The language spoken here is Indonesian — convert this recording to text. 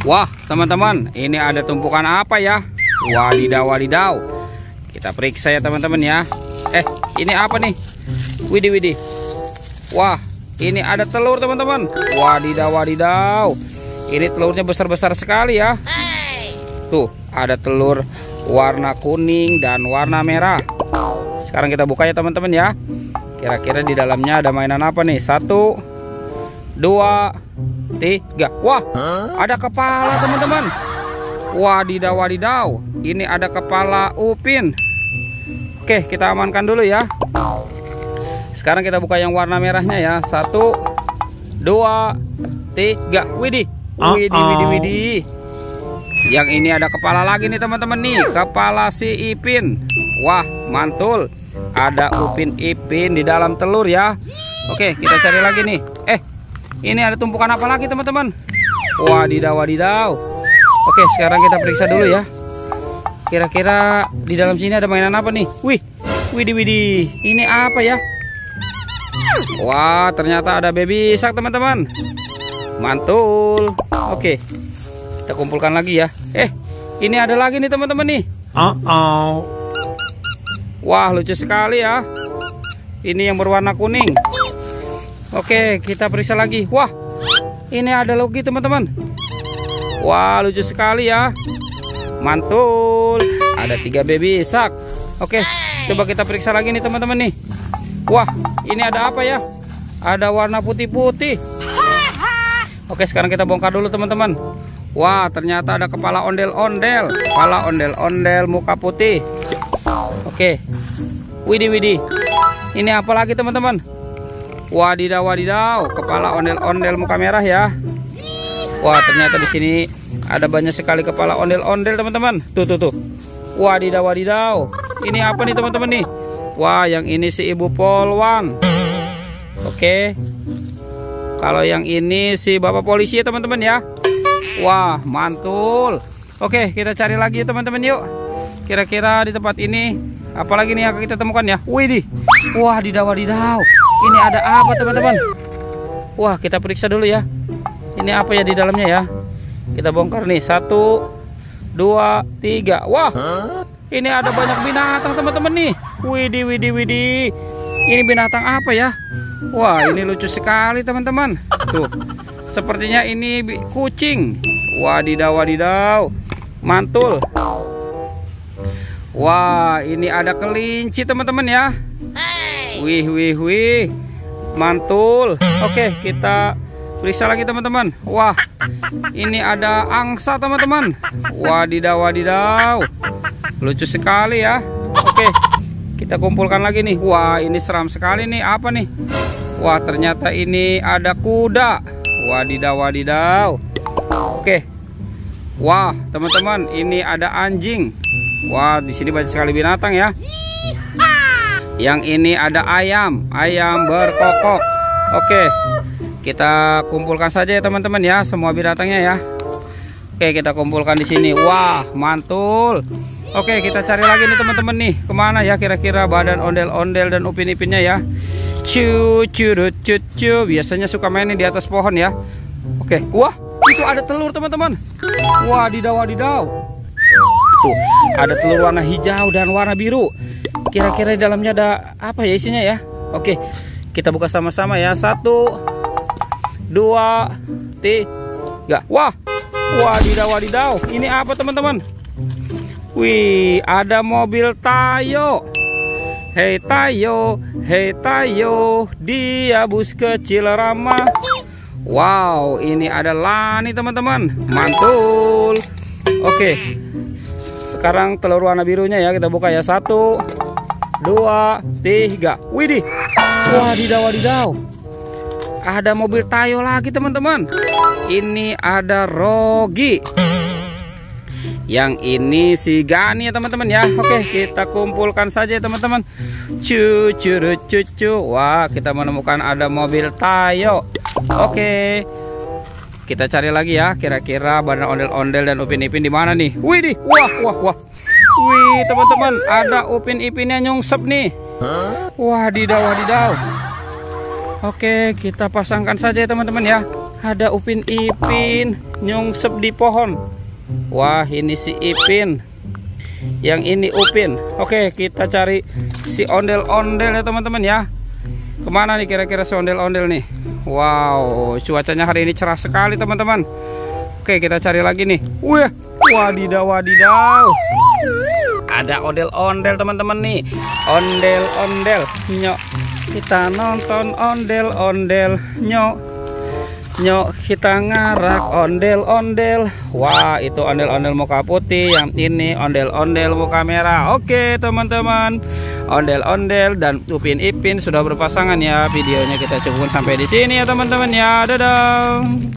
Wah, teman-teman, ini ada tumpukan apa ya? Wadidaw, wadidaw. Kita periksa ya teman-teman ya. Ini apa nih? Widih, widih. Wah, ini ada telur teman-teman. Wadidaw, wadidaw. Ini telurnya besar-besar sekali ya. Tuh, ada telur warna kuning dan warna merah. Sekarang kita buka ya teman-teman ya. Kira-kira di dalamnya ada mainan apa nih? 1, 2, 3. Wah, ada kepala teman-teman. Wadidaw, wadidaw. Ini ada kepala upin. Oke, kita amankan dulu ya. Sekarang kita buka yang warna merahnya ya. 1, 2, 3. Widih, widih, widih, widih. Yang ini ada kepala lagi nih teman-teman nih. Kepala si Ipin. Wah, mantul. Ada upin ipin di dalam telur ya. Oke, kita cari lagi nih. Ini ada tumpukan apa lagi teman-teman? Wadidaw, wadidaw. Oke, sekarang kita periksa dulu ya. Kira-kira di dalam sini ada mainan apa nih? Wih, widih, widih. Ini apa ya? Wah, ternyata ada baby shark teman-teman. Mantul. Oke, kita kumpulkan lagi ya. Ini ada lagi nih teman-teman nih. Wah, lucu sekali ya. Ini yang berwarna kuning. Oke, kita periksa lagi. Wah, ini ada lagi teman-teman. Wah, lucu sekali ya. Mantul. Ada 3 baby shark. Oke, coba kita periksa lagi nih teman-teman nih. Wah, ini ada apa ya? Ada warna putih-putih. Oke, sekarang kita bongkar dulu teman-teman. Wah, ternyata ada kepala ondel-ondel. Kepala ondel-ondel muka putih. Oke. Widih, widih. Ini apa lagi teman-teman? Wadidaw, wadidaw. Kepala ondel-ondel muka merah ya. Wah, ternyata di sini ada banyak sekali kepala ondel-ondel teman-teman. Tuh, tuh, tuh. Wadidaw, wadidaw. Ini apa nih teman-teman nih? Wah, yang ini si Ibu Polwan. Oke. Kalau yang ini si Bapak Polisi ya teman-teman ya. Wah, mantul. Oke, kita cari lagi teman-teman yuk. Kira-kira di tempat ini apalagi nih yang kita temukan ya? Widih. Wah, wadidaw, wadidaw. Ini ada apa teman-teman? Wah, kita periksa dulu ya. Ini apa ya di dalamnya ya? Kita bongkar nih. 1, 2, 3. Wah, ini ada banyak binatang teman-teman nih. Widih, widih, widih. Ini binatang apa ya? Wah, ini lucu sekali teman-teman. Tuh, sepertinya ini kucing. Wadidaw, wadidaw. Mantul. Wah, ini ada kelinci teman-teman ya. Wih, wih, wih. Mantul. Oke, kita periksa lagi teman-teman. Wah, ini ada angsa teman-teman. Wadidaw, wadidaw. Lucu sekali ya. Oke, kita kumpulkan lagi nih. Wah, ini seram sekali nih. Apa nih? Wah, ternyata ini ada kuda. Wadidaw, wadidaw. Oke. Wah, teman-teman, ini ada anjing. Wah, di sini banyak sekali binatang ya. Yang ini ada ayam, ayam berkokok. Oke, kita kumpulkan saja ya teman-teman ya, semua binatangnya ya. Oke, kita kumpulkan di sini. Wah, mantul. Oke, kita cari lagi nih teman-teman nih. Kemana ya kira-kira badan ondel-ondel dan upin-ipinnya ya? Cu. Biasanya suka mainin di atas pohon ya. Oke, wah, itu ada telur teman-teman. Wadidaw, wadidaw. Tuh, ada telur warna hijau dan warna biru. Kira-kira di dalamnya ada apa ya isinya ya? Oke, kita buka sama-sama ya. 1, 2, 3. Wah, wadidaw, wadidaw. Ini apa teman-teman? Wih, ada mobil Tayo. Hei Tayo, hei Tayo, dia bus kecil ramah. Wow, ini ada Lani teman-teman. Mantul. Oke, sekarang telur warna birunya ya kita buka ya. 1, 2, 3. Widih. Wadidaw, wadidaw. Ada mobil Tayo lagi teman-teman. Ini ada Rogi. Yang ini si Gani ya teman-teman ya. Oke, kita kumpulkan saja ya teman-teman. Cucu. Wah, kita menemukan ada mobil Tayo. Oke, kita cari lagi ya. Kira-kira badan ondel-ondel dan upin-ipin di mana nih? Widih. Wah. Wih, teman-teman, ada upin-ipinnya nyungsep nih. Wadidaw, wadidaw. Oke, kita pasangkan saja ya teman-teman ya. Ada Upin Ipin nyungsep di pohon. Wah, ini si Ipin. Yang ini Upin. Oke, kita cari si ondel-ondel ya teman-teman ya. Kemana nih kira-kira si ondel-ondel nih? Wow, cuacanya hari ini cerah sekali teman-teman. Oke, kita cari lagi nih. Wah, wadidaw, wadidaw. Ada ondel-ondel teman-teman nih. Ondel-ondel. Nyok, kita nonton ondel-ondel. Nyok, nyok, kita ngarak ondel-ondel. Wah, itu ondel-ondel muka putih, yang ini ondel-ondel muka merah. Oke teman-teman, ondel-ondel dan Upin Ipin sudah berpasangan ya. Videonya kita cukupkan sampai di sini ya teman-teman ya. Dadah.